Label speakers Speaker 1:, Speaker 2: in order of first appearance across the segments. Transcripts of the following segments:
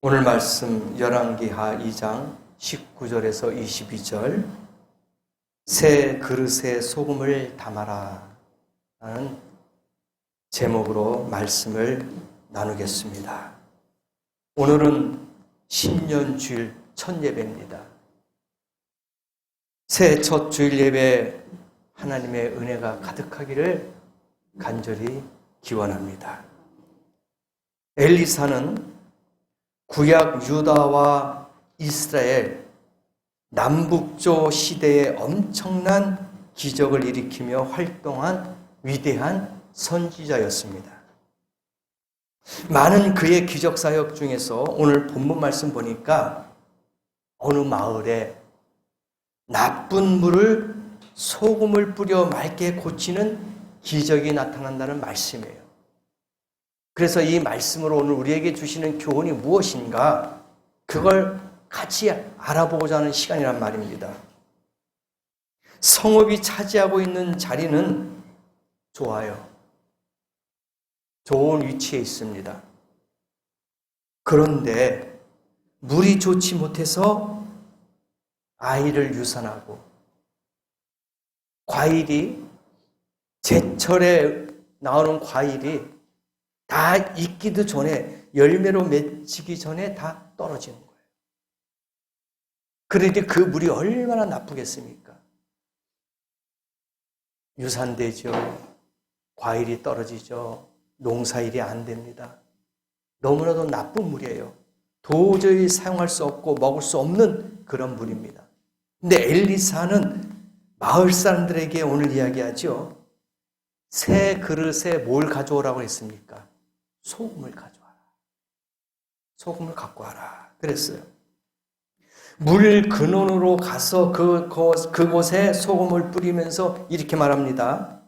Speaker 1: 오늘 말씀 열왕기하 2장 19절에서 22절 새 그릇에 소금을 담아라 라는 제목으로 말씀을 나누겠습니다. 오늘은 신년주일 첫 예배입니다. 새해 첫 주일 예배 하나님의 은혜가 가득하기를 간절히 기원합니다. 엘리사는 구약 유다와 이스라엘 남북조 시대에 엄청난 기적을 일으키며 활동한 위대한 선지자였습니다. 많은 그의 기적 사역 중에서 오늘 본문 말씀 보니까 어느 마을에 나쁜 물을 소금을 뿌려 맑게 고치는 기적이 나타난다는 말씀이에요. 그래서 이 말씀으로 오늘 우리에게 주시는 교훈이 무엇인가, 그걸 같이 알아보고자 하는 시간이란 말입니다. 성읍이 차지하고 있는 자리는 좋아요. 좋은 위치에 있습니다. 그런데 물이 좋지 못해서 아이를 유산하고 과일이 제철에 나오는 과일이 다 익기도 전에, 열매로 맺히기 전에 다 떨어지는 거예요. 그런데 그 물이 얼마나 나쁘겠습니까? 유산되죠. 과일이 떨어지죠. 농사일이 안 됩니다. 너무나도 나쁜 물이에요. 도저히 사용할 수 없고 먹을 수 없는 그런 물입니다. 근데 엘리사는 마을 사람들에게 오늘 이야기하죠. 새 그릇에 뭘 가져오라고 했습니까? 소금을 가져와라. 소금을 갖고 와라. 그랬어요. 물 근원으로 가서 그곳에 소금을 뿌리면서 이렇게 말합니다.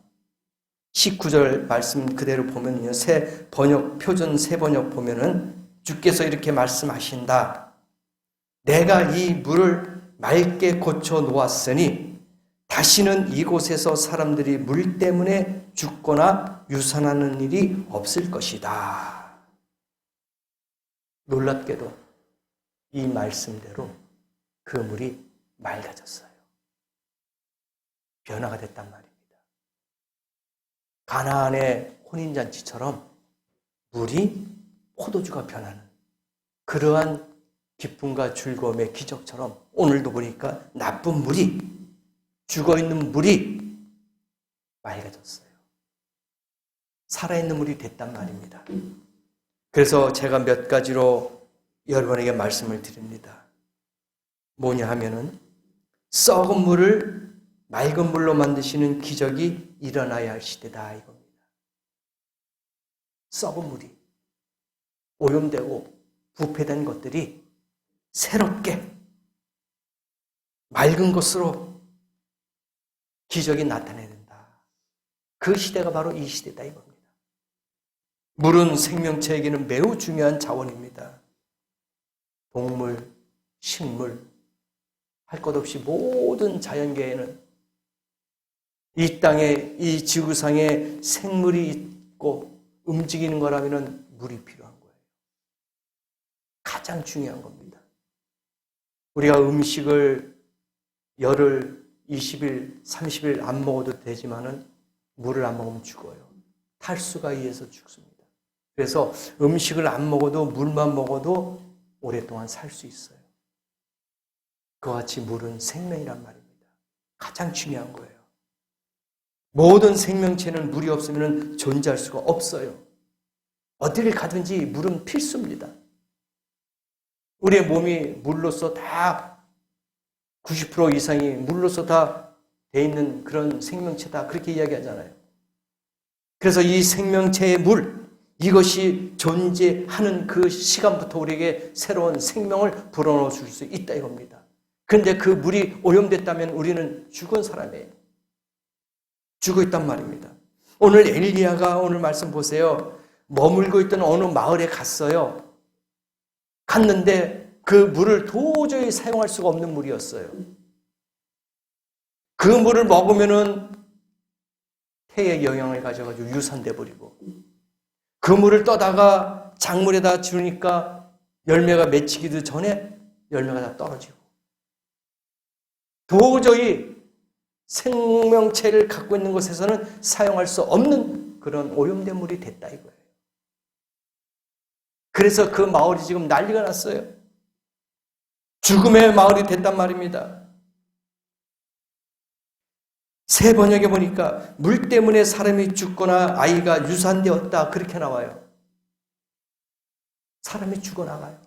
Speaker 1: 19절 말씀 그대로 보면요. 새 번역, 표준 새 번역 보면은 주께서 이렇게 말씀하신다. 내가 이 물을 맑게 고쳐 놓았으니 다시는 이곳에서 사람들이 물 때문에 죽거나 유산하는 일이 없을 것이다. 놀랍게도 이 말씀대로 그 물이 맑아졌어요. 변화가 됐단 말입니다. 가나안의 혼인잔치처럼 물이 포도주가 변하는 그러한 기쁨과 즐거움의 기적처럼 오늘도 보니까 나쁜 물이, 죽어있는 물이 맑아졌어요. 살아있는 물이 됐단 말입니다. 그래서 제가 몇 가지로 여러분에게 말씀을 드립니다. 뭐냐 하면은 썩은 물을 맑은 물로 만드시는 기적이 일어나야 할 시대다 이겁니다. 썩은 물이, 오염되고 부패된 것들이 새롭게 맑은 것으로 기적이 나타내야 된다. 그 시대가 바로 이 시대다 이겁니다. 물은 생명체에게는 매우 중요한 자원입니다. 동물, 식물, 할 것 없이 모든 자연계에는 이 땅에, 이 지구상에 생물이 있고 움직이는 거라면 물이 필요한 거예요. 가장 중요한 겁니다. 우리가 음식을 열흘, 20일, 30일 안 먹어도 되지만은 물을 안 먹으면 죽어요. 탈수가 의해서 죽습니다. 그래서 음식을 안 먹어도 물만 먹어도 오랫동안 살 수 있어요. 그와 같이 물은 생명이란 말입니다. 가장 중요한 거예요. 모든 생명체는 물이 없으면 존재할 수가 없어요. 어디를 가든지 물은 필수입니다. 우리의 몸이 물로서 다 90% 이상이 물로서 다 돼 있는 그런 생명체다. 그렇게 이야기하잖아요. 그래서 이 생명체의 물, 이것이 존재하는 그 시간부터 우리에게 새로운 생명을 불어넣어 줄 수 있다 이겁니다. 그런데 그 물이 오염됐다면 우리는 죽은 사람이에요. 죽어 있단 말입니다. 오늘 엘리야가 오늘 말씀 보세요. 머물고 있던 어느 마을에 갔어요. 갔는데 그 물을 도저히 사용할 수가 없는 물이었어요. 그 물을 먹으면은 폐에 영향을 가져가지고 유산돼 버리고, 그 물을 떠다가 작물에다 주니까 열매가 맺히기도 전에 열매가 다 떨어지고 도저히 생명체를 갖고 있는 곳에서는 사용할 수 없는 그런 오염된 물이 됐다 이거예요. 그래서 그 마을이 지금 난리가 났어요. 죽음의 마을이 됐단 말입니다. 새 번역에 보니까 물 때문에 사람이 죽거나 아이가 유산되었다 그렇게 나와요. 사람이 죽어나가요.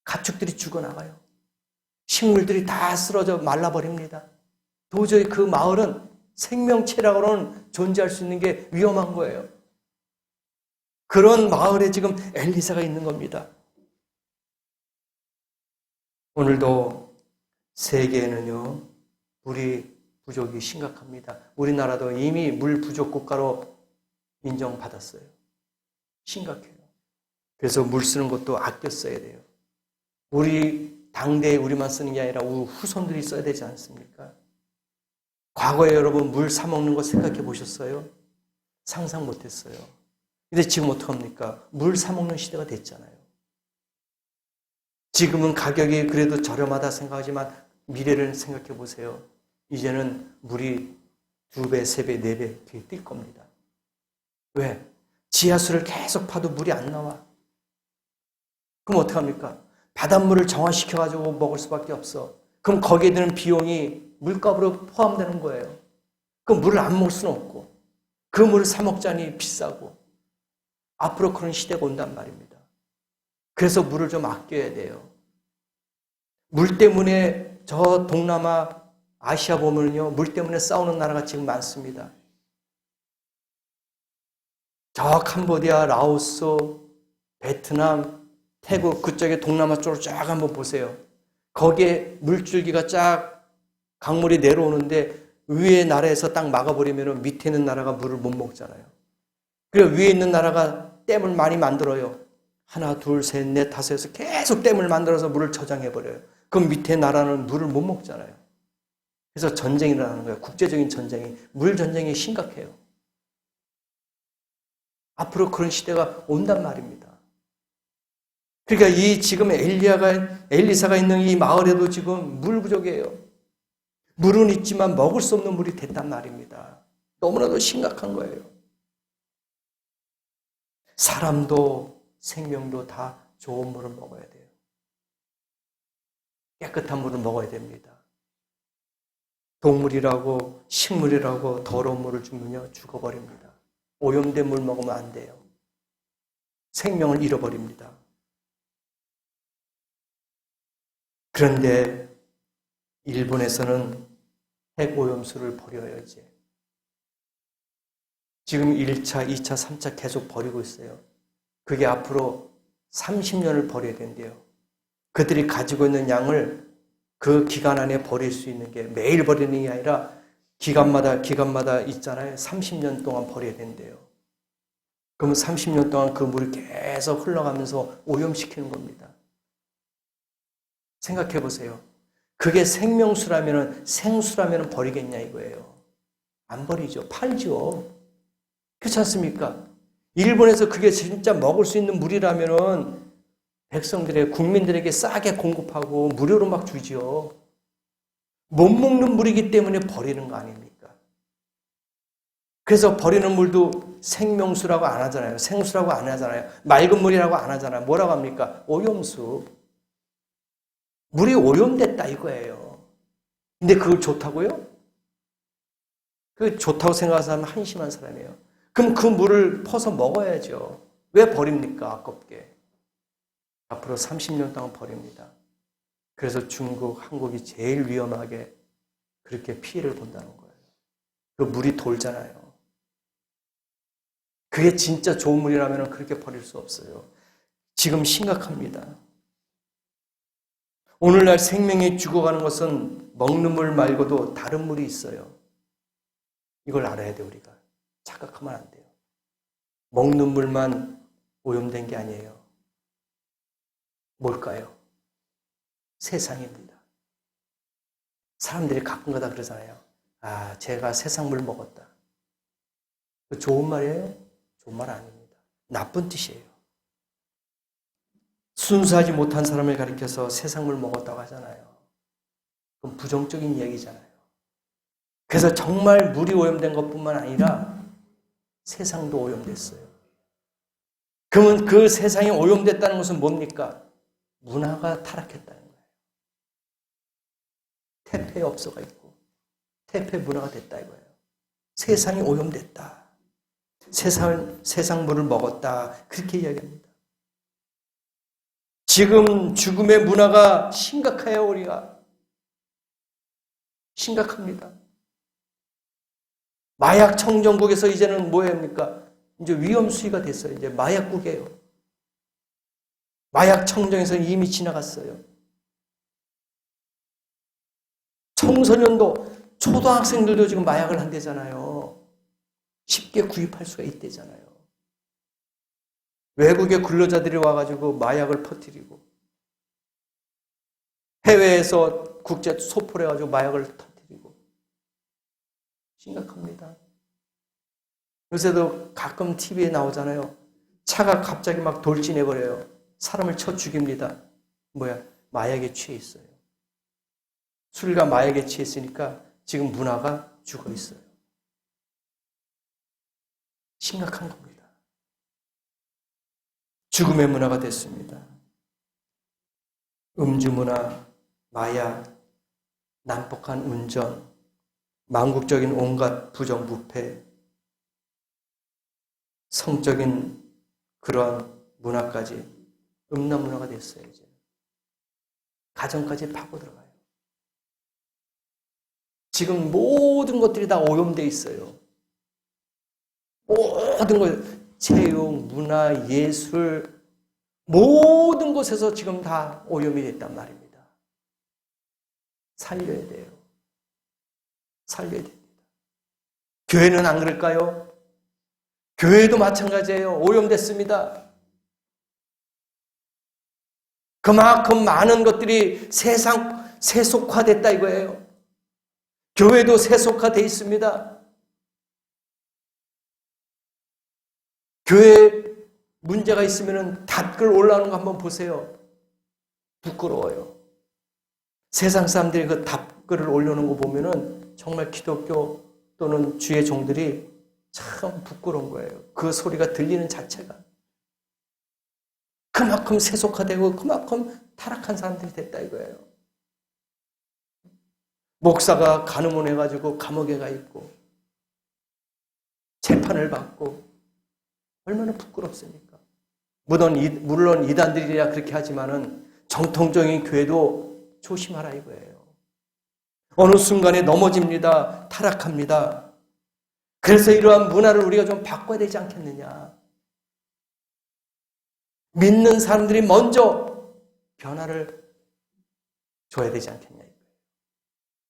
Speaker 1: 가축들이 죽어나가요. 식물들이 다 쓰러져 말라버립니다. 도저히 그 마을은 생명체라고는 존재할 수 있는 게 위험한 거예요. 그런 마을에 지금 엘리사가 있는 겁니다. 오늘도 세계에는요, 물이 부족이 심각합니다. 우리나라도 이미 물 부족 국가로 인정받았어요. 심각해요. 그래서 물 쓰는 것도 아껴 써야 돼요. 우리 당대에 우리만 쓰는 게 아니라 우리 후손들이 써야 되지 않습니까? 과거에 여러분 물 사 먹는 거 생각해 보셨어요? 상상 못 했어요. 근데 지금 어떡합니까? 물 사 먹는 시대가 됐잖아요. 지금은 가격이 그래도 저렴하다 생각하지만 미래를 생각해 보세요. 이제는 물이 2배, 3배, 4배 뒤에 뛸 겁니다. 왜? 지하수를 계속 파도 물이 안 나와. 그럼 어떡합니까? 바닷물을 정화시켜가지고 먹을 수밖에 없어. 그럼 거기에 드는 비용이 물값으로 포함되는 거예요. 그럼 물을 안 먹을 수는 없고 그 물을 사 먹자니 비싸고 앞으로 그런 시대가 온단 말입니다. 그래서 물을 좀 아껴야 돼요. 물 때문에 저 동남아, 아시아 보면요, 물 때문에 싸우는 나라가 지금 많습니다. 저 캄보디아, 라오스, 베트남, 태국 그쪽에 동남아 쪽으로 쫙 한번 보세요. 거기에 물줄기가 쫙 강물이 내려오는데 위에 나라에서 딱 막아버리면 밑에 있는 나라가 물을 못 먹잖아요. 그리고 위에 있는 나라가 댐을 많이 만들어요. 하나, 둘, 셋, 넷, 다섯에서 계속 댐을 만들어서 물을 저장해버려요. 그럼 밑에 나라는 물을 못 먹잖아요. 그래서 전쟁이 일어나는 거예요. 국제적인 전쟁이. 물 전쟁이 심각해요. 앞으로 그런 시대가 온단 말입니다. 그러니까 이 지금 엘리사가 있는 이 마을에도 지금 물 부족이에요. 물은 있지만 먹을 수 없는 물이 됐단 말입니다. 너무나도 심각한 거예요. 사람도 생명도 다 좋은 물을 먹어야 돼요. 깨끗한 물을 먹어야 됩니다. 동물이라고 식물이라고 더러운 물을 주면요 죽어버립니다. 오염된 물 먹으면 안 돼요. 생명을 잃어버립니다. 그런데 일본에서는 핵오염수를 버려요, 이제. 지금 1차, 2차, 3차 계속 버리고 있어요. 그게 앞으로 30년을 버려야 된대요. 그들이 가지고 있는 양을 그 기간 안에 버릴 수 있는 게 매일 버리는 게 아니라 기간마다 있잖아요. 30년 동안 버려야 된대요. 그러면 30년 동안 그 물이 계속 흘러가면서 오염시키는 겁니다. 생각해 보세요. 그게 생수라면 버리겠냐 이거예요. 안 버리죠. 팔죠. 그렇지 않습니까? 일본에서 그게 진짜 먹을 수 있는 물이라면은 국민들에게 싸게 공급하고 무료로 막 주지요. 못 먹는 물이기 때문에 버리는 거 아닙니까? 그래서 버리는 물도 생명수라고 안 하잖아요. 생수라고 안 하잖아요. 맑은 물이라고 안 하잖아요. 뭐라고 합니까? 오염수. 물이 오염됐다 이거예요. 근데 그걸 좋다고요? 그 좋다고 생각하는 사람은 한심한 사람이에요. 그럼 그 물을 퍼서 먹어야죠. 왜 버립니까? 아깝게. 앞으로 30년 동안 버립니다. 그래서 중국, 한국이 제일 위험하게 그렇게 피해를 본다는 거예요. 그 물이 돌잖아요. 그게 진짜 좋은 물이라면 그렇게 버릴 수 없어요. 지금 심각합니다. 오늘날 생명이 죽어가는 것은 먹는 물 말고도 다른 물이 있어요. 이걸 알아야 돼요, 우리가. 착각하면 안 돼요. 먹는 물만 오염된 게 아니에요. 뭘까요? 세상입니다. 사람들이 가끔가다 그러잖아요. 아, 제가 세상 물 먹었다. 그 좋은 말이에요? 좋은 말 아닙니다. 나쁜 뜻이에요. 순수하지 못한 사람을 가리켜서 세상물 먹었다고 하잖아요. 그건 부정적인 이야기잖아요. 그래서 정말 물이 오염된 것뿐만 아니라 세상도 오염됐어요. 그러면 그 세상이 오염됐다는 것은 뭡니까? 문화가 타락했다는 거예요. 태폐 업소가 있고 태폐 문화가 됐다 이거예요. 세상이 오염됐다. 세상 물을 먹었다. 그렇게 이야기합니다. 지금 죽음의 문화가 심각해요. 우리가 심각합니다. 마약 청정국에서 이제는 뭐 합니까? 이제 위험 수위가 됐어요. 이제 마약국이에요. 마약 청정에서 이미 지나갔어요. 청소년도 초등학생들도 지금 마약을 한대잖아요. 쉽게 구입할 수가 있대잖아요. 외국의 근로자들이 와가지고 마약을 퍼뜨리고 해외에서 국제 소포를 해가지고 마약을 터뜨리고 심각합니다. 요새도 가끔 TV에 나오잖아요. 차가 갑자기 막 돌진해버려요. 사람을 쳐 죽입니다. 마약에 취해 있어요. 술과 마약에 취했으니까 지금 문화가 죽어 있어요. 심각한 겁니다. 죽음의 문화가 됐습니다. 음주 문화, 마약, 난폭한 운전, 망국적인 온갖 부정부패, 성적인 그러한 문화까지 음란 문화가 됐어요. 이제 가정까지 파고 들어가요. 지금 모든 것들이 다 오염되어 있어요. 모든 것, 체육, 문화, 예술, 모든 곳에서 지금 다 오염이 됐단 말입니다. 살려야 돼요. 살려야 됩니다. 교회는 안 그럴까요? 교회도 마찬가지예요. 오염됐습니다. 그만큼 많은 것들이 세상 세속화됐다 이거예요. 교회도 세속화되어 있습니다. 교회에 문제가 있으면 댓글 올라오는 거 한번 보세요. 부끄러워요. 세상 사람들이 그 댓글을 올려놓은 거 보면은 정말 기독교 또는 주의 종들이 참 부끄러운 거예요. 그 소리가 들리는 자체가. 그만큼 세속화되고 그만큼 타락한 사람들이 됐다 이거예요. 목사가 간음을 해가지고 감옥에 가 있고 재판을 받고 얼마나 부끄럽습니까? 물론 이단들이야 그렇게 하지만은 정통적인 교회도 조심하라 이거예요. 어느 순간에 넘어집니다. 타락합니다. 그래서 이러한 문화를 우리가 좀 바꿔야 되지 않겠느냐. 믿는 사람들이 먼저 변화를 줘야 되지 않겠냐.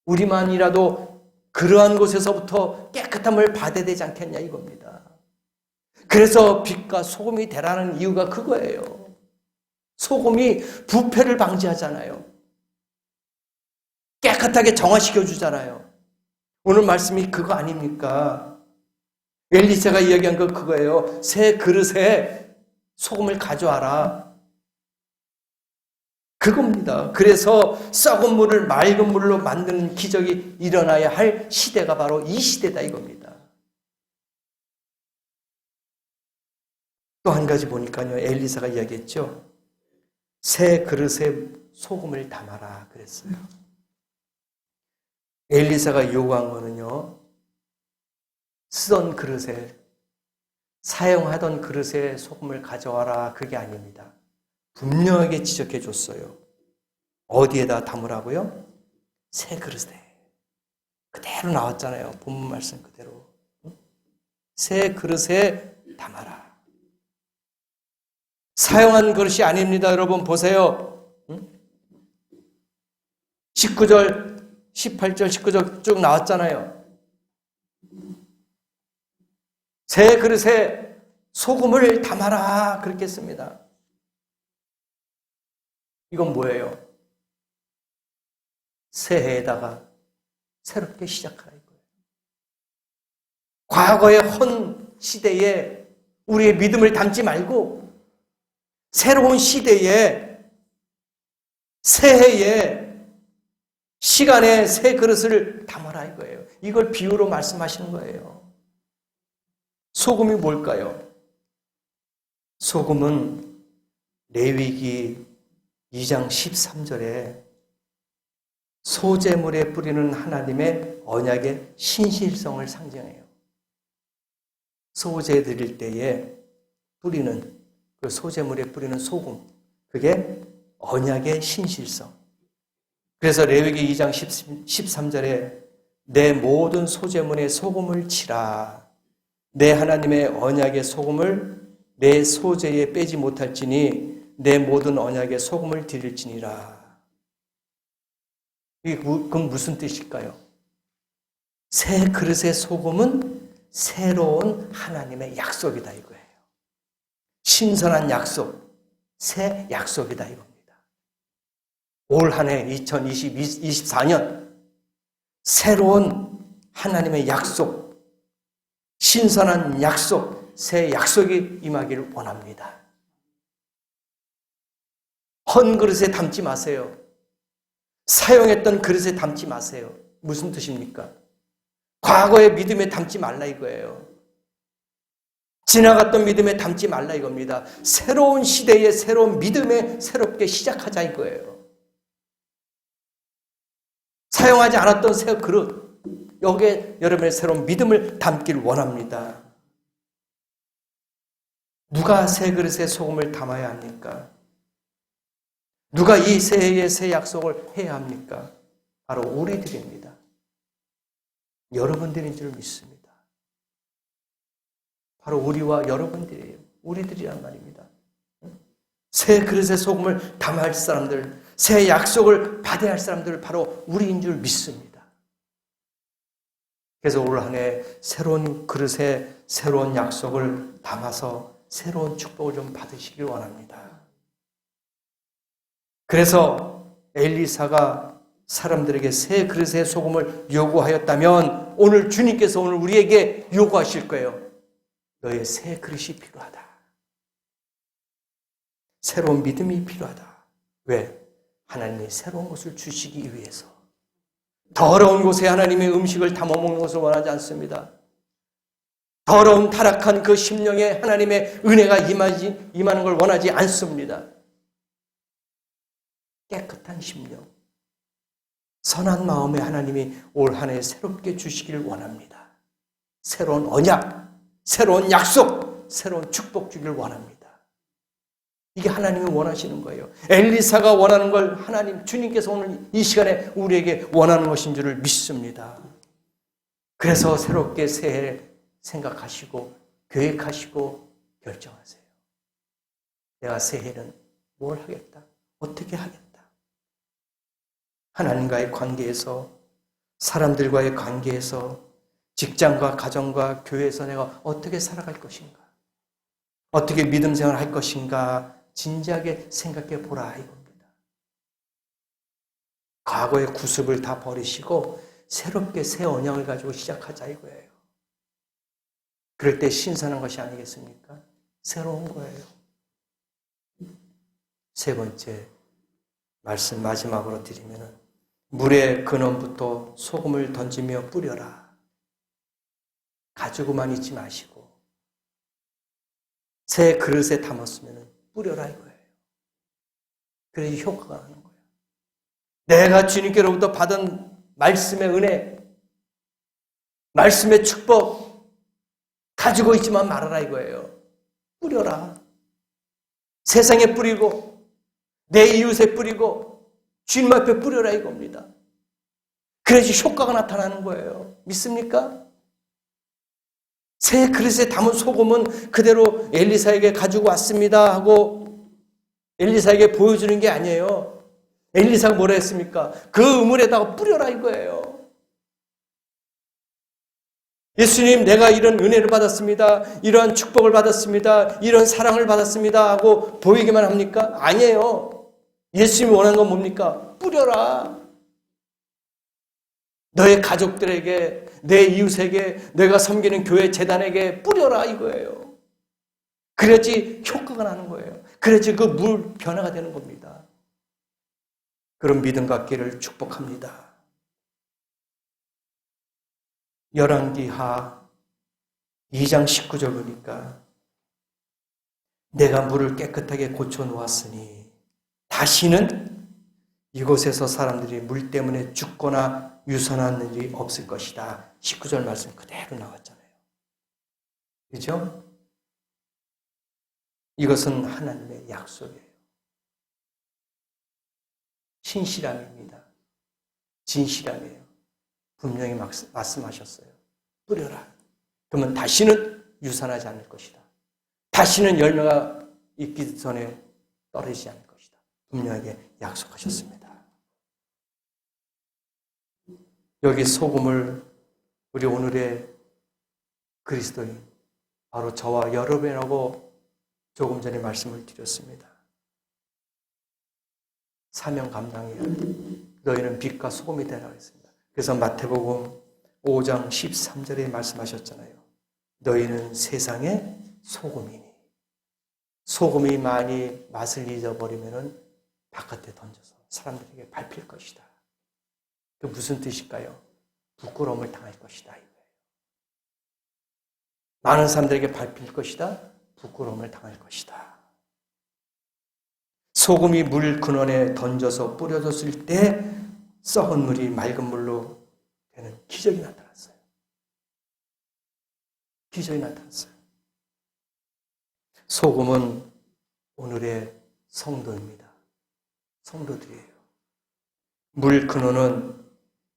Speaker 1: 우리만이라도 그러한 곳에서부터 깨끗함을 받아야 되지 않겠냐 이겁니다. 그래서 빛과 소금이 되라는 이유가 그거예요. 소금이 부패를 방지하잖아요. 깨끗하게 정화시켜 주잖아요. 오늘 말씀이 그거 아닙니까? 엘리사가 이야기한 거 그거예요. 새 그릇에 소금을 가져와라. 그겁니다. 그래서 썩은 물을 맑은 물로 만드는 기적이 일어나야 할 시대가 바로 이 시대다 이겁니다. 또 한 가지 보니까요. 엘리사가 이야기했죠. 새 그릇에 소금을 담아라 그랬어요. 엘리사가 요구한 거는요. 쓰던 그릇에 사용하던 그릇에 소금을 가져와라 그게 아닙니다. 분명하게 지적해 줬어요. 어디에다 담으라고요? 새 그릇에. 그대로 나왔잖아요. 본문 말씀 그대로. 새 그릇에 담아라. 사용한 그릇이 아닙니다. 여러분 보세요. 19절, 18절, 19절 쭉 나왔잖아요. 새 그릇에 소금을 담아라 그렇게 했습니다. 이건 뭐예요? 새해에다가 새롭게 시작하라 이거예요. 과거의 헌 시대에 우리의 믿음을 담지 말고 새로운 시대에, 새해에, 시간에 새 그릇을 담아라 이거예요. 이걸 비유로 말씀하시는 거예요. 소금이 뭘까요? 소금은 레위기 2장 13절에 소재물에 뿌리는 하나님의 언약의 신실성을 상징해요. 소재 드릴 때에 뿌리는, 그 소재물에 뿌리는 소금, 그게 언약의 신실성. 그래서 레위기 2장 13절에 내 모든 소재물에 소금을 치라. 내 하나님의 언약의 소금을 내 소재에 빼지 못할지니 내 모든 언약의 소금을 드릴지니라. 그건 무슨 뜻일까요? 새 그릇의 소금은 새로운 하나님의 약속이다 이거예요. 신선한 약속, 새 약속이다 이겁니다. 올 한 해 2024년 새로운 하나님의 약속, 신선한 약속, 새 약속이 임하기를 원합니다. 헌 그릇에 담지 마세요. 사용했던 그릇에 담지 마세요. 무슨 뜻입니까? 과거의 믿음에 담지 말라 이거예요. 지나갔던 믿음에 담지 말라 이겁니다. 새로운 시대의 새로운 믿음에 새롭게 시작하자 이거예요. 사용하지 않았던 새 그릇, 여기에 여러분의 새로운 믿음을 담길 원합니다. 누가 새 그릇에 소금을 담아야 합니까? 누가 이 새해의 새 약속을 해야 합니까? 바로 우리들입니다. 여러분들인 줄 믿습니다. 바로 우리와 여러분들이에요. 우리들이란 말입니다. 새 그릇에 소금을 담아야 할 사람들, 새 약속을 받아야 할 사람들 바로 우리인 줄 믿습니다. 그래서 올 한 해 새로운 그릇에 새로운 약속을 담아서 새로운 축복을 좀 받으시길 원합니다. 그래서 엘리사가 사람들에게 새 그릇의 소금을 요구하였다면 오늘 주님께서 오늘 우리에게 요구하실 거예요. 너의 새 그릇이 필요하다. 새로운 믿음이 필요하다. 왜? 하나님이 새로운 것을 주시기 위해서. 더러운 곳에 하나님의 음식을 담아먹는 것을 원하지 않습니다. 더러운 타락한 그 심령에 하나님의 은혜가 임하는 걸 원하지 않습니다. 깨끗한 심령, 선한 마음에 하나님이 올 한 해 새롭게 주시길 원합니다. 새로운 언약, 새로운 약속, 새로운 축복 주길 원합니다. 이게 하나님이 원하시는 거예요. 엘리사가 원하는 걸 하나님, 주님께서 오늘 이 시간에 우리에게 원하는 것인 줄을 믿습니다. 그래서 새롭게 새해 생각하시고 계획하시고 결정하세요. 내가 새해는 뭘 하겠다? 어떻게 하겠다? 하나님과의 관계에서, 사람들과의 관계에서, 직장과 가정과 교회에서 내가 어떻게 살아갈 것인가? 어떻게 믿음 생활을 할 것인가? 진지하게 생각해 보라 이겁니다. 과거의 구습을 다 버리시고 새롭게 새 언약을 가지고 시작하자 이거예요. 그럴 때 신선한 것이 아니겠습니까? 새로운 거예요. 세 번째 말씀 마지막으로 드리면은 물의 근원부터 소금을 던지며 뿌려라. 가지고만 있지 마시고 새 그릇에 담았으면 뿌려라 이거예요. 그래야 효과가 나는 거예요. 내가 주님께로부터 받은 말씀의 은혜, 말씀의 축복 가지고 있지만 말아라 이거예요. 뿌려라. 세상에 뿌리고 내 이웃에 뿌리고 주님 앞에 뿌려라 이겁니다. 그래야지 효과가 나타나는 거예요. 믿습니까? 새 그릇에 담은 소금은 그대로 엘리사에게 가지고 왔습니다 하고 엘리사에게 보여주는 게 아니에요. 엘리사가 뭐라 했습니까? 그 우물에다가 뿌려라 이거예요. 예수님, 내가 이런 은혜를 받았습니다. 이런 축복을 받았습니다. 이런 사랑을 받았습니다 하고 보이기만 합니까? 아니에요. 예수님이 원하는 건 뭡니까? 뿌려라. 너의 가족들에게, 내 이웃에게, 내가 섬기는 교회 재단에게 뿌려라 이거예요. 그래야지 효과가 나는 거예요. 그래야지 그 물 변화가 되는 겁니다. 그런 믿음 갖기를 축복합니다. 열왕기하 2장 19절 보니까 내가 물을 깨끗하게 고쳐 놓았으니 다시는 이곳에서 사람들이 물 때문에 죽거나 유산하는 일이 없을 것이다. 19절 말씀 그대로 나왔잖아요. 그죠? 이것은 하나님의 약속이에요. 신실함입니다. 진실함이에요. 분명히 말씀하셨어요. 뿌려라. 그러면 다시는 유산하지 않을 것이다. 다시는 열매가 있기 전에 떨어지지 않을 것이다. 분명하게 약속하셨습니다. 여기 소금을 우리 오늘의 그리스도인 바로 저와 여러분이라고 조금 전에 말씀을 드렸습니다. 사명 감당해야 돼. 너희는 빛과 소금이 되라고 했습니다. 그래서 마태복음 5장 13절에 말씀하셨잖아요. 너희는 세상의 소금이니. 소금이 많이 맛을 잊어버리면 바깥에 던져서 사람들에게 밟힐 것이다. 그 무슨 뜻일까요? 부끄러움을 당할 것이다. 이거예요. 많은 사람들에게 밟힐 것이다. 부끄러움을 당할 것이다. 소금이 물 근원에 던져서 뿌려졌을 때 썩은 물이 맑은 물로 되는 기적이 나타났어요. 기적이 나타났어요. 소금은 오늘의 성도입니다. 성도들이에요. 물 근원은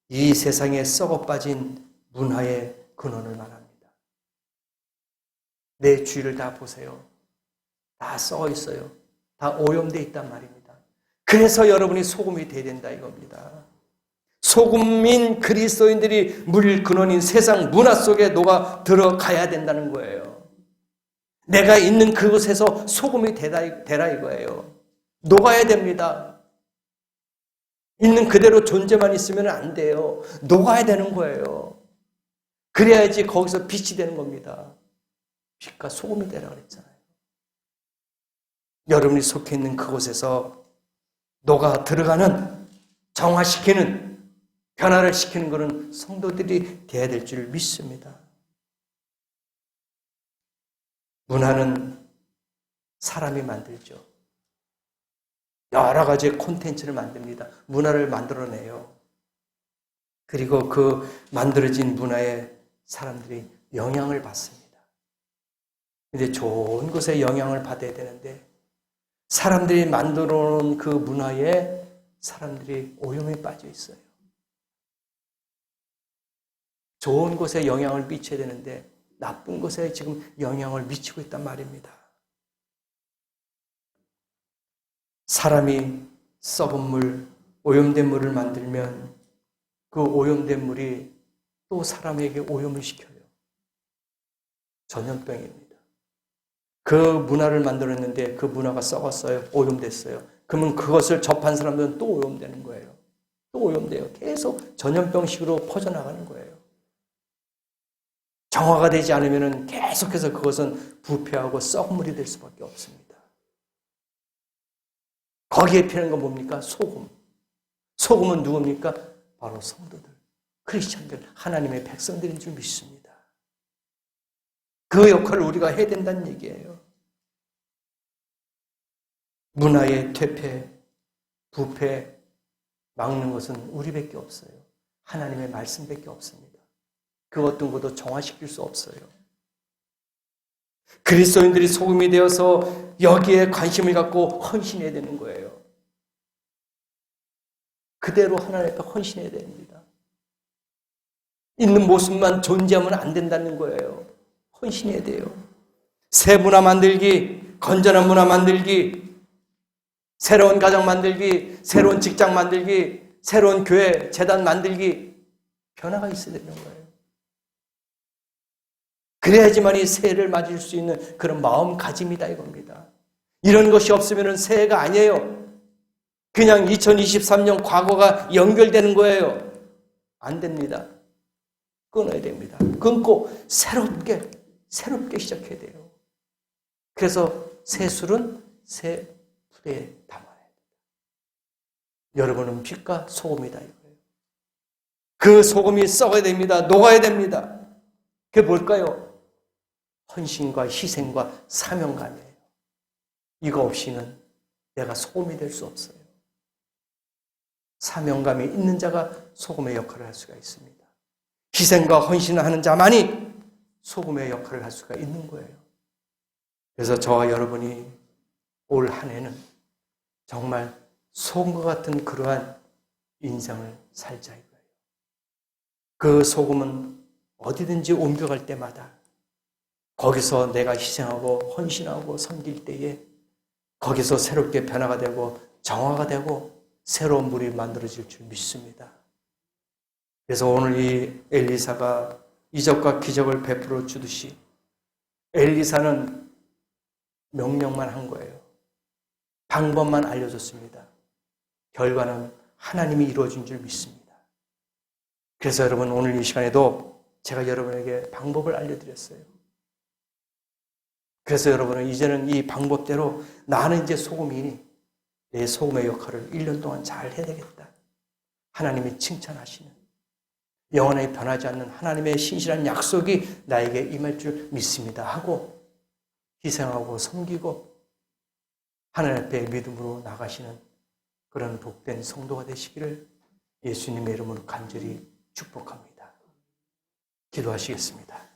Speaker 1: 이 세상에 썩어 빠진 문화의 근원을 말합니다. 내 주위를 다 보세요. 다 썩어 있어요. 다 오염되어 있단 말입니다. 그래서 여러분이 소금이 되어야 된다 이겁니다. 소금인 그리스도인들이 물 근원인 세상 문화 속에 녹아 들어가야 된다는 거예요. 내가 있는 그곳에서 소금이 되라 이거예요. 녹아야 됩니다. 있는 그대로 존재만 있으면 안 돼요. 녹아야 되는 거예요. 그래야지 거기서 빛이 되는 겁니다. 빛과 소금이 되라 그랬잖아요. 여러분이 속해 있는 그곳에서 녹아 들어가는, 정화시키는, 변화를 시키는 것은 성도들이 되어야 될 줄 믿습니다. 문화는 사람이 만들죠. 여러 가지의 콘텐츠를 만듭니다. 문화를 만들어내요. 그리고 그 만들어진 문화에 사람들이 영향을 받습니다. 근데 좋은 것에 영향을 받아야 되는데 사람들이 만들어 놓은 그 문화에 사람들이 오염에 빠져 있어요. 좋은 곳에 영향을 미쳐야 되는데 나쁜 곳에 지금 영향을 미치고 있단 말입니다. 사람이 썩은 물, 오염된 물을 만들면 그 오염된 물이 또 사람에게 오염을 시켜요. 전염병입니다. 그 문화를 만들었는데 그 문화가 썩었어요. 오염됐어요. 그러면 그것을 접한 사람들은 또 오염되는 거예요. 또 오염돼요. 계속 전염병식으로 퍼져나가는 거예요. 정화가 되지 않으면 계속해서 그것은 부패하고 썩은 물이 될 수밖에 없습니다. 거기에 필요한 건 뭡니까? 소금. 소금은 누굽니까? 바로 성도들, 크리스찬들, 하나님의 백성들인 줄 믿습니다. 그 역할을 우리가 해야 된다는 얘기예요. 문화의 퇴폐, 부패 막는 것은 우리밖에 없어요. 하나님의 말씀밖에 없습니다. 그 어떤 것도 정화시킬 수 없어요. 그리스도인들이 소금이 되어서 여기에 관심을 갖고 헌신해야 되는 거예요. 그대로 하나님 앞에 헌신해야 됩니다. 있는 모습만 존재하면 안 된다는 거예요. 헌신해야 돼요. 새 문화 만들기, 건전한 문화 만들기, 새로운 가정 만들기, 새로운 직장 만들기, 새로운 교회, 재단 만들기, 변화가 있어야 되는 거예요. 그래야지만이 새해를 맞을 수 있는 그런 마음가짐이다 이겁니다. 이런 것이 없으면 새해가 아니에요. 그냥 2023년 과거가 연결되는 거예요. 안 됩니다. 끊어야 됩니다. 끊고 새롭게 시작해야 돼요. 그래서 새술은 새 부대에 담아야 됩니다. 여러분은 빛과 소금이다 이거예요. 그 소금이 썩어야 됩니다. 녹아야 됩니다. 그게 뭘까요? 헌신과 희생과 사명감이에요. 이거 없이는 내가 소금이 될 수 없어요. 사명감이 있는 자가 소금의 역할을 할 수가 있습니다. 희생과 헌신을 하는 자만이 소금의 역할을 할 수가 있는 거예요. 그래서 저와 여러분이 올 한 해는 정말 소금과 같은 그러한 인생을 살자 이거예요. 그 소금은 어디든지 옮겨갈 때마다 거기서 내가 희생하고 헌신하고 섬길 때에 거기서 새롭게 변화가 되고 정화가 되고 새로운 물이 만들어질 줄 믿습니다. 그래서 오늘 이 엘리사가 이적과 기적을 베풀어 주듯이 엘리사는 명령만 한 거예요. 방법만 알려줬습니다. 결과는 하나님이 이루어진 줄 믿습니다. 그래서 여러분 오늘 이 시간에도 제가 여러분에게 방법을 알려드렸어요. 그래서 여러분은 이제는 이 방법대로 나는 이제 소금이니 내 소금의 역할을 1년 동안 잘 해야 되겠다. 하나님이 칭찬하시는 영원히 변하지 않는 하나님의 신실한 약속이 나에게 임할 줄 믿습니다 하고 희생하고 섬기고 하나님 앞에 믿음으로 나가시는 그런 복된 성도가 되시기를 예수님의 이름으로 간절히 축복합니다. 기도하시겠습니다.